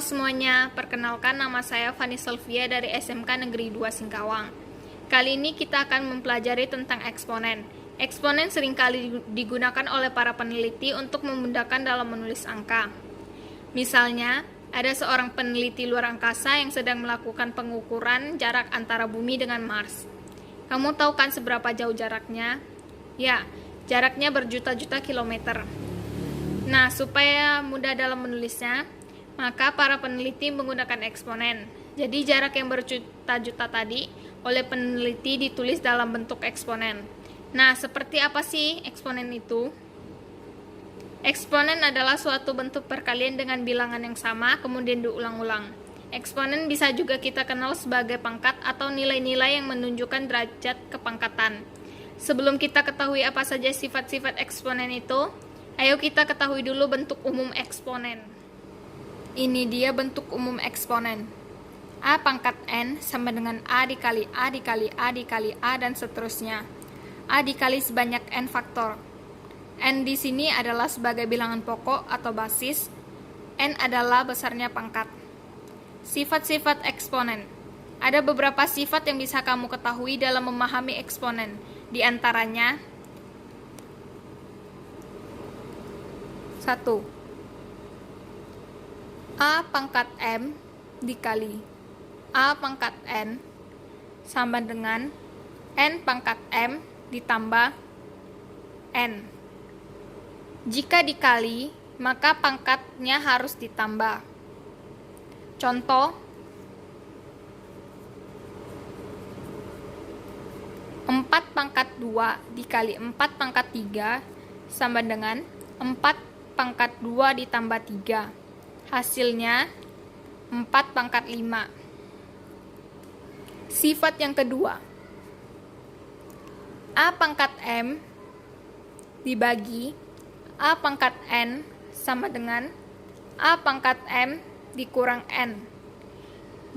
Halo semuanya, perkenalkan nama saya Fani Selvia dari SMK Negeri 2 Singkawang. Kali ini kita akan mempelajari tentang eksponen. Eksponen seringkali digunakan oleh para peneliti untuk memudahkan dalam menulis angka. Misalnya, ada seorang peneliti luar angkasa yang sedang melakukan pengukuran jarak antara bumi dengan Mars. Kamu tahu kan seberapa jauh jaraknya? Ya, jaraknya berjuta-juta kilometer. Nah, supaya mudah dalam menulisnya, maka para peneliti menggunakan eksponen. Jadi jarak yang berjuta-juta tadi oleh peneliti ditulis dalam bentuk eksponen. Nah, seperti apa sih eksponen itu? Eksponen adalah suatu bentuk perkalian dengan bilangan yang sama kemudian diulang-ulang. Eksponen bisa juga kita kenal sebagai pangkat atau nilai-nilai yang menunjukkan derajat kepangkatan. Sebelum kita ketahui apa saja sifat-sifat eksponen itu, ayo kita ketahui dulu bentuk umum eksponen. Ini dia bentuk umum eksponen. A pangkat N sama dengan A dikali A dikali A dikali A dan seterusnya. A dikali sebanyak N faktor. N di sini adalah sebagai bilangan pokok atau basis. N adalah besarnya pangkat. Sifat-sifat eksponen. Ada beberapa sifat yang bisa kamu ketahui dalam memahami eksponen. Di antaranya 1. A pangkat M dikali A pangkat N sama dengan N pangkat M ditambah N. Jika dikali, maka pangkatnya harus ditambah. Contoh, 4 pangkat 2 dikali 4 pangkat 3 sama dengan 4 pangkat 2 ditambah 3. Hasilnya 4 pangkat 5. Sifat yang kedua, A pangkat M dibagi A pangkat N sama dengan A pangkat M dikurang N.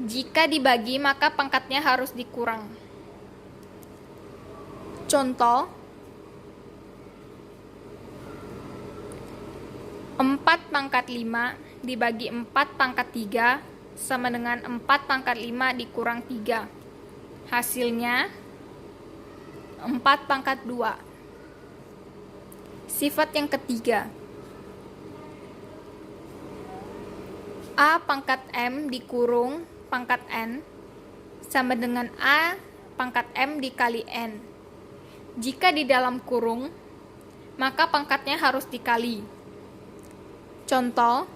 Jika dibagi, maka pangkatnya harus dikurang. Contoh, 4 pangkat 5 dibagi 4 pangkat 3 sama dengan 4 pangkat 5 dikurang 3. Hasilnya 4 pangkat 2. Sifat yang ketiga, A pangkat M dikurung pangkat N sama dengan A pangkat M dikali N. Jika di dalam kurung, maka pangkatnya harus dikali. Contoh,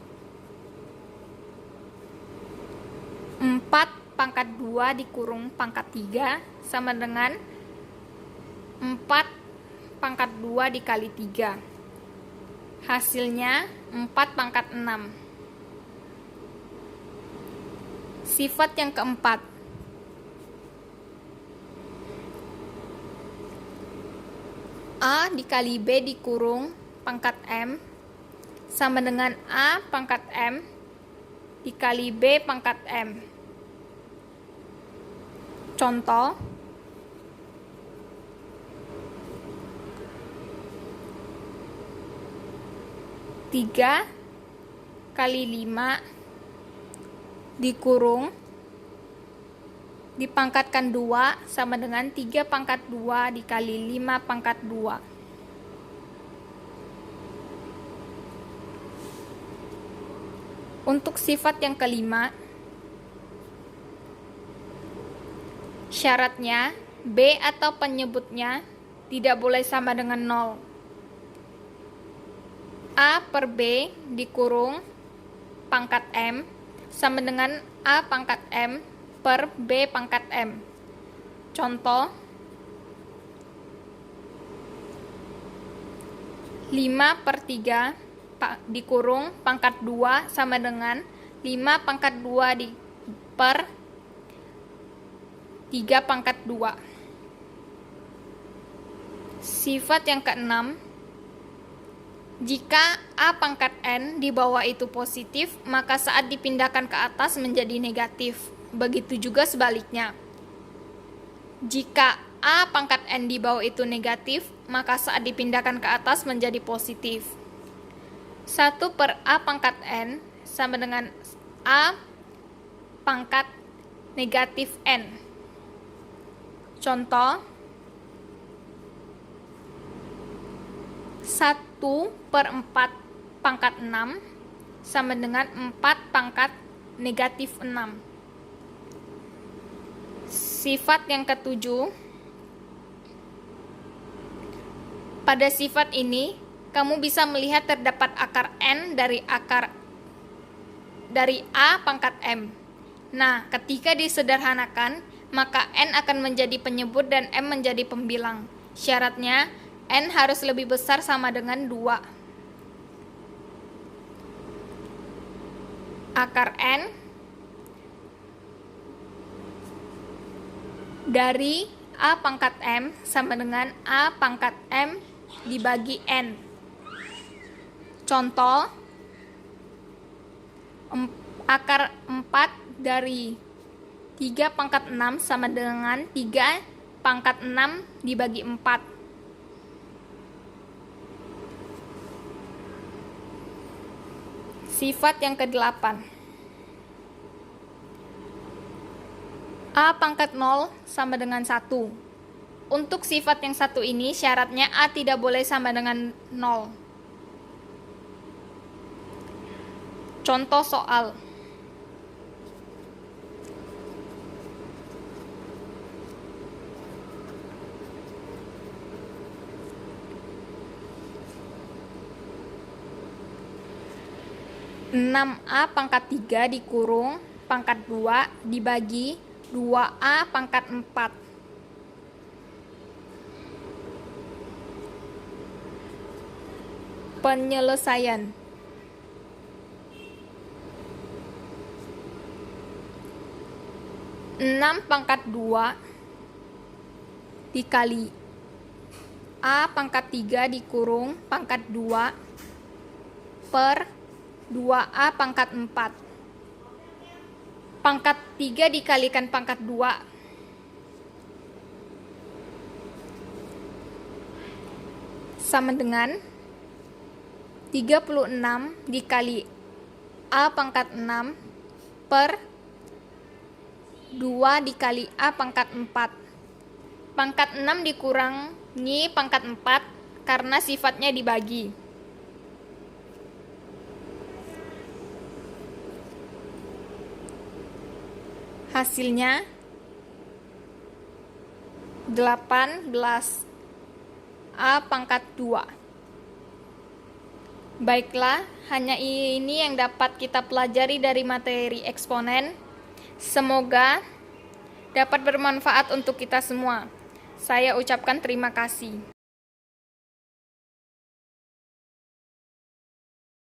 4 pangkat 2 dikurung pangkat 3 sama dengan 4 pangkat 2 dikali 3. Hasilnya 4 pangkat 6. Sifat yang keempat, A dikali B dikurung pangkat M sama dengan A pangkat M dikali B pangkat M. Contoh, 3 kali 5 dikurung dipangkatkan 2 sama dengan 3 pangkat 2 dikali 5 pangkat 2. Untuk sifat yang kelima, syaratnya B atau penyebutnya tidak boleh sama dengan 0. A per B dikurung pangkat M sama dengan A pangkat M per B pangkat M. Contoh, 5 per 3 dikurung pangkat 2 sama dengan 5 pangkat 2 per 3 pangkat 2. Sifat yang keenam, jika A pangkat N di bawah itu positif, maka saat dipindahkan ke atas menjadi negatif. Begitu juga sebaliknya. Jika A pangkat N di bawah itu negatif, maka saat dipindahkan ke atas menjadi positif. 1 per A pangkat N sama dengan A pangkat negatif N. Contoh, 1/4 pangkat 6 sama dengan 4 pangkat negatif 6. Sifat yang ketujuh, pada sifat ini kamu bisa melihat terdapat akar N dari A pangkat M. Nah, ketika disederhanakan, maka N akan menjadi penyebut dan M menjadi pembilang. Syaratnya, N harus lebih besar sama dengan 2. Akar N dari A pangkat M sama dengan A pangkat M dibagi N. Contoh, akar 4 dari 3 pangkat 6 sama dengan 3 pangkat 6 dibagi 4. Sifat yang ke-8. A pangkat 0 sama dengan 1. Untuk sifat yang satu ini, syaratnya A tidak boleh sama dengan 0. Contoh soal. (6A pangkat 3 dikurung pangkat 2 dibagi 2A pangkat 4). Penyelesaian. (6 pangkat 2 dikali A pangkat 3 dikurung pangkat 2 per 2A pangkat 4. Pangkat 3 dikalikan pangkat 2 sama dengan 36 dikali A pangkat 6 per 2 dikali A pangkat 4. Pangkat 6 dikurangi pangkat 4 karena sifatnya dibagi. Hasilnya 18A pangkat 2. Baiklah, hanya ini yang dapat kita pelajari dari materi eksponen. Semoga dapat bermanfaat untuk kita semua. Saya ucapkan terima kasih.